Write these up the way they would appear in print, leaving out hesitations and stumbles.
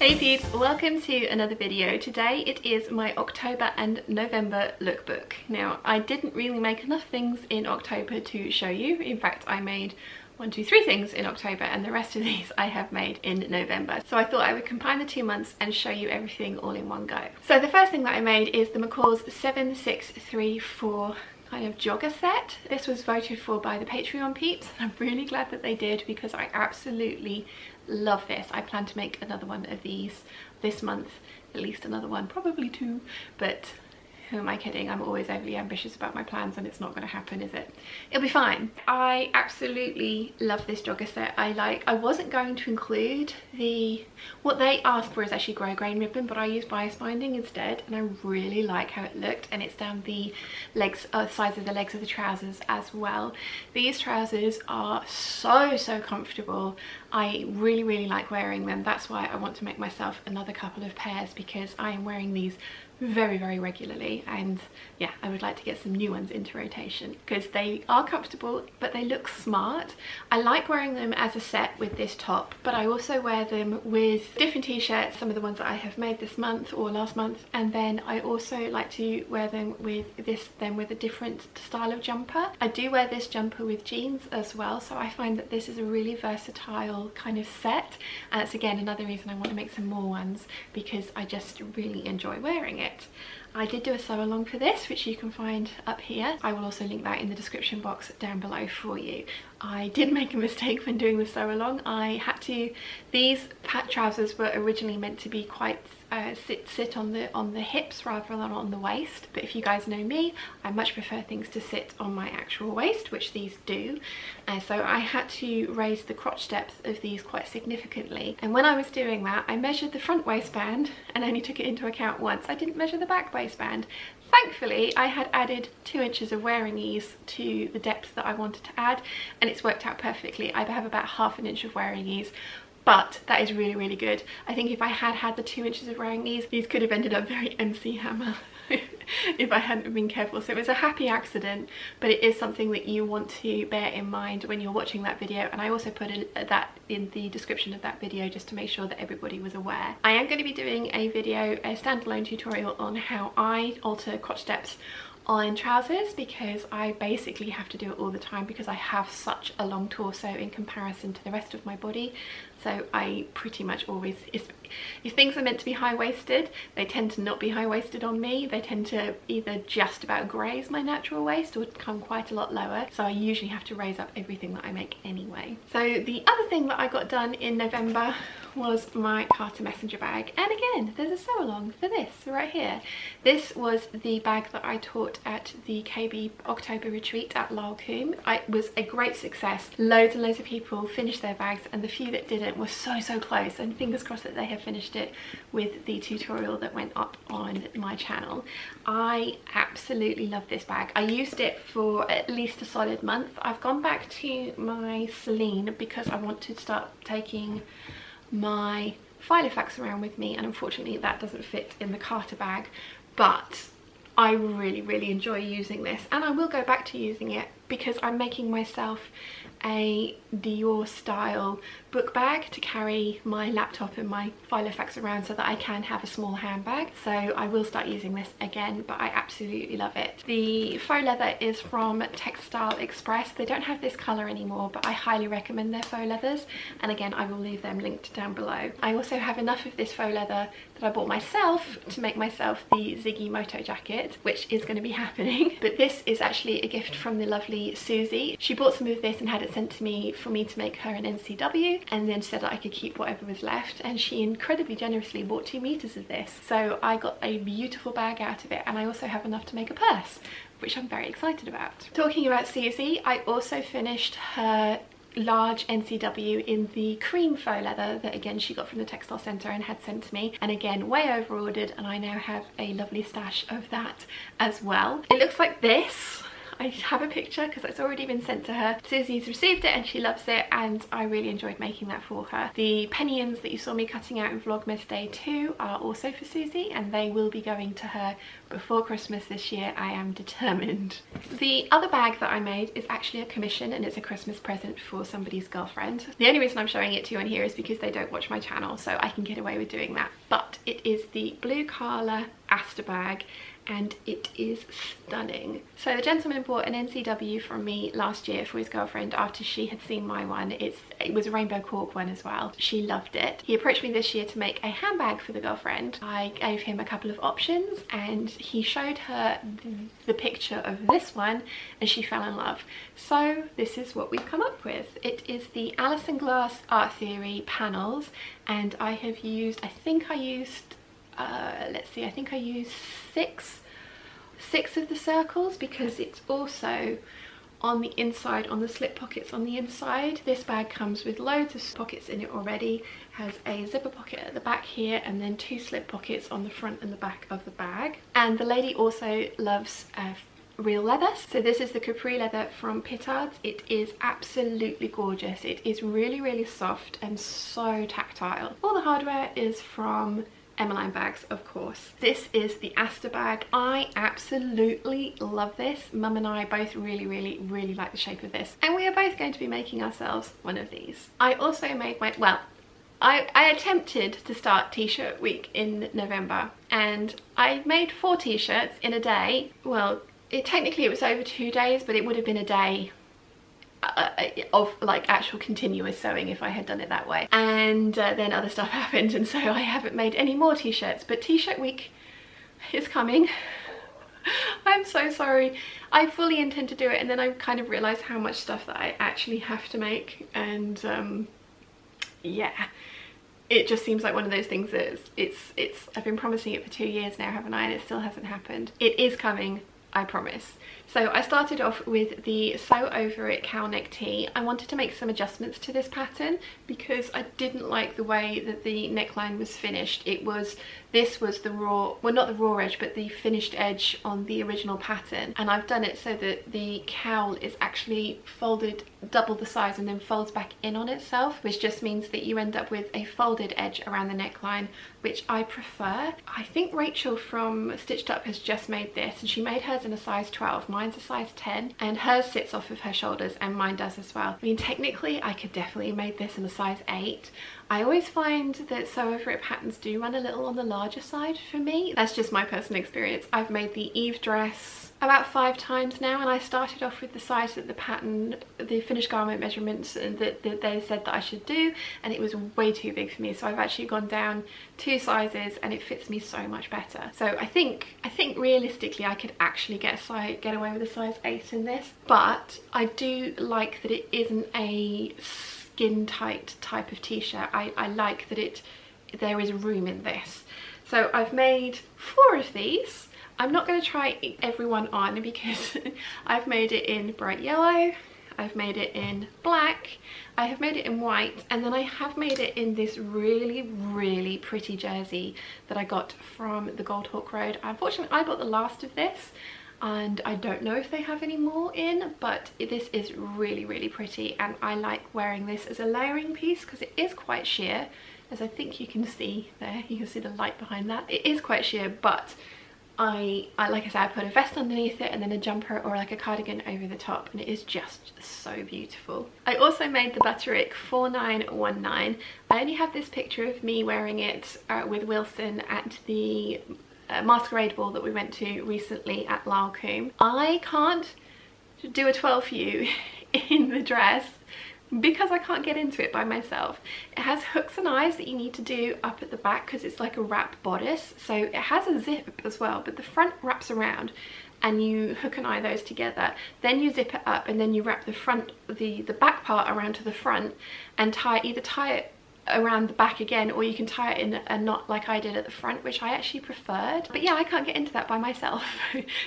Hey peeps, welcome to another video. Today it is my October and November lookbook. Now I didn't really make enough things in October to show you. In fact, I made 3 things in October and the rest of these I have made in November. So I thought I would combine the 2 months and show you everything all in one go. So the first thing that I made is the McCall's 7634 kind of jogger set. This was voted for by the Patreon peeps and I'm really glad that they did because I absolutely love this. I plan to make another one of these this month, at least another one, probably 2, but who am I kidding? I'm always overly ambitious about my plans and it's not going to happen, is it? It'll be fine. I absolutely love this jogger set. I wasn't going to include what they asked for is actually grey grain ribbon, but I used bias binding instead and I really like how it looked, and it's down the legs, sides of the legs of the trousers as well. These trousers are so comfortable. I really like wearing them. That's why I want to make myself another couple of pairs because I am wearing these very regularly, and yeah, I would like to get some new ones into rotation because they are comfortable but they look smart. I like wearing them as a set with this top, but I also wear them with different t-shirts, some of the ones that I have made this month or last month, and then I also like to wear them with with a different style of jumper. I do wear this jumper with jeans as well, so I find that this is a really versatile kind of set, and it's again another reason I want to make some more ones because I just really enjoy wearing it. I did do a sew along for this, which you can find up here. I will also link that in the description box down below for you. I did make a mistake when doing the sew along. These trousers were originally meant to be quite sit on the hips rather than on the waist, but if you guys know me, I much prefer things to sit on my actual waist, which these do, so I had to raise the crotch depth of these quite significantly, and when I was doing that I measured the front waistband and only took it into account once. I didn't measure the back waistband. Thankfully I had added 2 inches of wearing ease to the depth that I wanted to add, and it's worked out perfectly. I have about ½ an inch of wearing ease, but that is really good. I think if I had had the 2 inches of wearing these could have ended up very MC Hammer if I hadn't been careful. So it was a happy accident, but it is something that you want to bear in mind when you're watching that video, and I also put that in the description of that video just to make sure that everybody was aware. I am going to be doing a standalone tutorial on how I alter crotch depths on trousers because I basically have to do it all the time because I have such a long torso in comparison to the rest of my body. So I pretty much always, if things are meant to be high-waisted, they tend to not be high-waisted on me. They tend to either just about graze my natural waist or come quite a lot lower, so I usually have to raise up everything that I make anyway. So the other thing that I got done in November was my Carter messenger bag, and again there's a sew along for this right here. This was the bag that I taught at the KB October retreat at Lyle Coombe. It was a great success. Loads and loads of people finished their bags, and the few that didn't were so close, and fingers crossed that they have finished it with the tutorial that went up on my channel. I absolutely love this bag. I used it for at least a solid month. I've gone back to my Celine because I want to start taking my Filofax around with me, and unfortunately that doesn't fit in the Carter bag, but I really enjoy using this, and I will go back to using it because I'm making myself a Dior style book bag to carry my laptop and my Filofax around so that I can have a small handbag. So I will start using this again, but I absolutely love it. The faux leather is from Textile Express. They don't have this colour anymore, but I highly recommend their faux leathers, and again I will leave them linked down below. I also have enough of this faux leather that I bought myself to make myself the Ziggy Moto jacket, which is going to be happening, but this is actually a gift from the lovely Susie. She bought some of this and had it sent to me for me to make her an NCW, and then said that I could keep whatever was left, and she incredibly generously bought 2 meters of this, so I got a beautiful bag out of it, and I also have enough to make a purse, which I'm very excited about. Talking about Susie, I also finished her large NCW in the cream faux leather that again she got from the textile centre and had sent to me, and again way over ordered, and I now have a lovely stash of that as well. It looks like this. I have a picture because it's already been sent to her. Susie's received it and she loves it, and I really enjoyed making that for her. The penny-ins that you saw me cutting out in Vlogmas Day 2 are also for Susie, and they will be going to her before Christmas this year. I am determined. The other bag that I made is actually a commission, and it's a Christmas present for somebody's girlfriend. The only reason I'm showing it to you on here is because they don't watch my channel, so I can get away with doing that. But it is the Blue Carla Aster bag, and it is stunning. So the gentleman bought an NCW from me last year for his girlfriend after she had seen my one. It was a rainbow cork one as well. She loved it. He approached me this year to make a handbag for the girlfriend. I gave him a couple of options and he showed her the picture of this one and she fell in love. So this is what we've come up with. It is the Alison Glass Art Theory panels, and I have used, I think I used six of the circles, because it's also on the inside, on the slip pockets on the inside. This bag comes with loads of pockets in it already, has a zipper pocket at the back here and then 2 slip pockets on the front and the back of the bag. And the lady also loves real leather, so this is the capri leather from Peeps. It is absolutely gorgeous. It is really soft and so tactile. All the hardware is from Emmeline bags, of course. This is the Aster bag. I absolutely love this. Mum and I both really like the shape of this, and we are both going to be making ourselves one of these. I also made my, well, I attempted to start t-shirt week in November, and I made 4 t-shirts in a day. Well, technically it was over 2 days, but it would have been a day of like actual continuous sewing if I had done it that way. And then other stuff happened, and so I haven't made any more t-shirts, but t-shirt week is coming. I'm so sorry. I fully intend to do it, and then I kind of realised how much stuff that I actually have to make, and yeah, it just seems like one of those things that it's I've been promising it for 2 years now, haven't I, and it still hasn't happened. It is coming, I promise. So I started off with the Sew Over It cow neck tee. I wanted to make some adjustments to this pattern because I didn't like the way that the neckline was finished. This was the raw, well, not the raw edge, but the finished edge on the original pattern, and I've done it so that the cowl is actually folded double the size and then folds back in on itself, which just means that you end up with a folded edge around the neckline, which I prefer. I think Rachel from Stitched Up has just made this, and she made hers in a size 12. Mine's a size 10, and hers sits off of her shoulders, and mine does as well. I mean, technically I could definitely have made this in a size 8. I always find that Sew Over It patterns do run a little on the larger side for me. That's just my personal experience. I've made the Eve dress about 5 times now, and I started off with the size that the pattern, the finished garment measurements that they said that I should do, and it was way too big for me, so I've actually gone down 2 sizes and it fits me so much better. So I think realistically I could actually get away with a size 8 in this, but I do like that it isn't a skin tight type of t-shirt. I like that there is room in this. So I've made 4 of these. I'm not going to try everyone on because I've made it in bright yellow, I've made it in black, I have made it in white, and then I have made it in this really pretty jersey that I got from the Gold Hawk Road. Unfortunately I got the last of this, and I don't know if they have any more in, but this is really pretty, and I like wearing this as a layering piece because it is quite sheer, as I think you can see there. You can see the light behind that. It is quite sheer, but I like I said, I put a vest underneath it and then a jumper or like a cardigan over the top, and it is just so beautiful. I also made the Butterick 4919. I only have this picture of me wearing it with Wilson at the masquerade ball that we went to recently at Lalcombe. I can't do a 12 for you in the dress because I can't get into it by myself. It has hooks and eyes that you need to do up at the back because it's like a wrap bodice, so it has a zip as well, but the front wraps around and you hook and eye those together, then you zip it up, and then you wrap the front, the back part around to the front and either tie it around the back again, or you can tie it in a knot like I did at the front, which I actually preferred. But yeah, I can't get into that by myself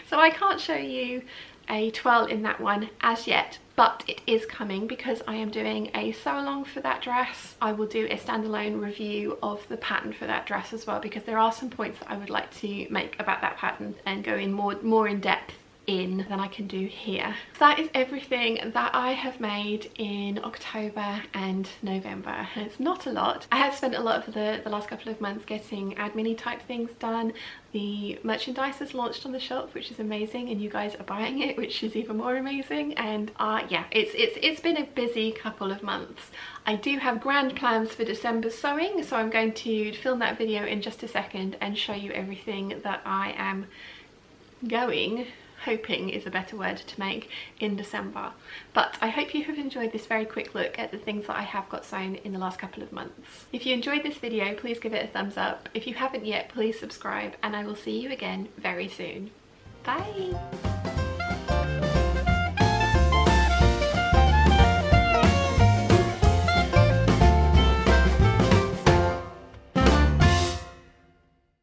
so I can't show you a twirl in that one as yet, but it is coming because I am doing a sew along for that dress. I will do a standalone review of the pattern for that dress as well, because there are some points that I would like to make about that pattern and go in more in depth in than I can do here. So that is everything that I have made in October and November. And it's not a lot. I have spent a lot of the last couple of months getting admin type things done. The merchandise has launched on the shop, which is amazing, and you guys are buying it, which is even more amazing. And yeah, it's been a busy couple of months. I do have grand plans for December sewing, so I'm going to film that video in just a second and show you everything that I am hoping is a better word to make, in December. But I hope you have enjoyed this very quick look at the things that I have got sewn in the last couple of months. If you enjoyed this video, please give it a thumbs up. If you haven't yet, please subscribe, and I will see you again very soon. Bye!